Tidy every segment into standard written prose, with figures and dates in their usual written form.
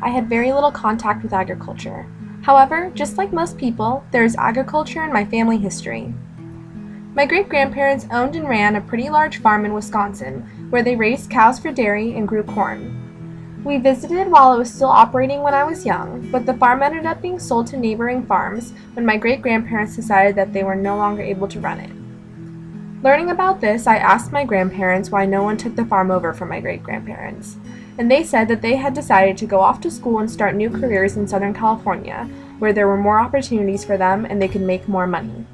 I had very little contact with agriculture. However, just like most people, there is agriculture in my family history. My great-grandparents owned and ran a pretty large farm in Wisconsin, where they raised cows for dairy and grew corn. We visited while it was still operating when I was young, but the farm ended up being sold to neighboring farms when my great-grandparents decided that they were no longer able to run it. Learning about this, I asked my grandparents why no one took the farm over from my great-grandparents, and they said that they had decided to go off to school and start new careers in Southern California, where there were more opportunities for them and they could make more money.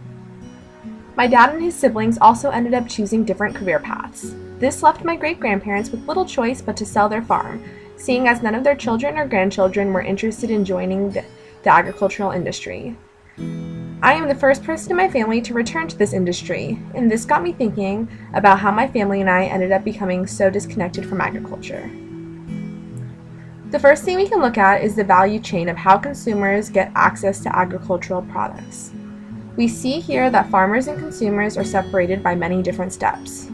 My dad and his siblings also ended up choosing different career paths. This left my great-grandparents with little choice but to sell their farm, seeing as none of their children or grandchildren were interested in joining the agricultural industry. I am the first person in my family to return to this industry, and this got me thinking about how my family and I ended up becoming so disconnected from agriculture. The first thing we can look at is the value chain of how consumers get access to agricultural products. We see here that farmers and consumers are separated by many different steps.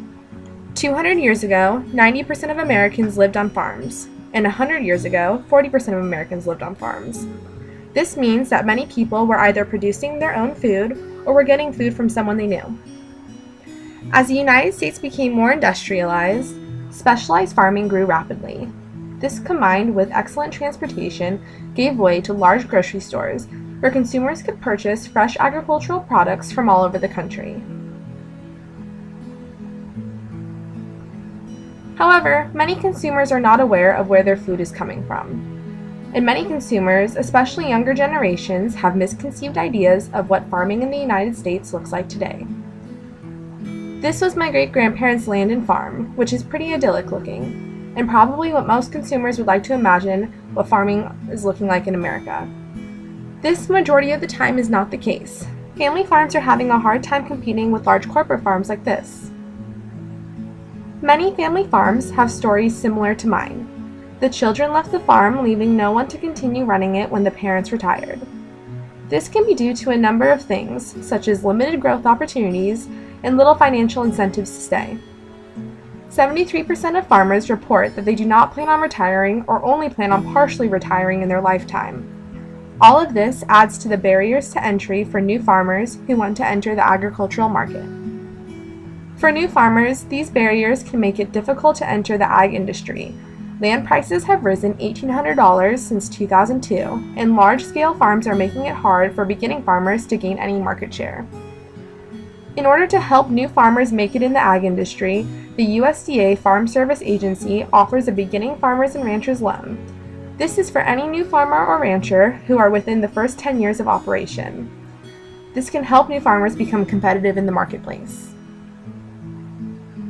200 years ago, 90% of Americans lived on farms, and 100 years ago, 40% of Americans lived on farms. This means that many people were either producing their own food or were getting food from someone they knew. As the United States became more industrialized, specialized farming grew rapidly. This, combined with excellent transportation, gave way to large grocery stores where consumers could purchase fresh agricultural products from all over the country. However, many consumers are not aware of where their food is coming from. And many consumers, especially younger generations, have misconceived ideas of what farming in the United States looks like today. This was my great-grandparents' land and farm, which is pretty idyllic looking, and probably what most consumers would like to imagine what farming is looking like in America. This majority of the time is not the case. Family farms are having a hard time competing with large corporate farms like this. Many family farms have stories similar to mine. The children left the farm, leaving no one to continue running it when the parents retired. This can be due to a number of things, such as limited growth opportunities and little financial incentives to stay. 73% of farmers report that they do not plan on retiring or only plan on partially retiring in their lifetime. All of this adds to the barriers to entry for new farmers who want to enter the agricultural market. For new farmers, these barriers can make it difficult to enter the ag industry. Land prices have risen $1,800 since 2002, and large-scale farms are making it hard for beginning farmers to gain any market share. In order to help new farmers make it in the ag industry, the USDA Farm Service Agency offers a beginning farmers and ranchers loan. This is for any new farmer or rancher who are within the first 10 years of operation. This can help new farmers become competitive in the marketplace.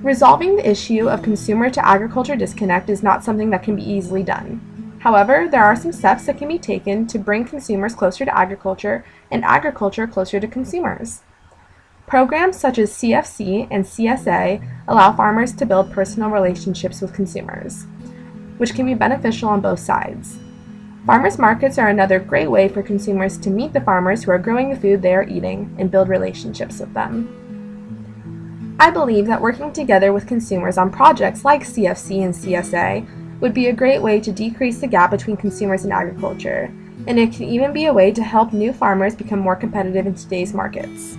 Resolving the issue of consumer to agriculture disconnect is not something that can be easily done. However, there are some steps that can be taken to bring consumers closer to agriculture and agriculture closer to consumers. Programs such as CFC and CSA allow farmers to build personal relationships with consumers, which can be beneficial on both sides. Farmers markets are another great way for consumers to meet the farmers who are growing the food they are eating and build relationships with them. I believe that working together with consumers on projects like CFC and CSA would be a great way to decrease the gap between consumers and agriculture, and it can even be a way to help new farmers become more competitive in today's markets.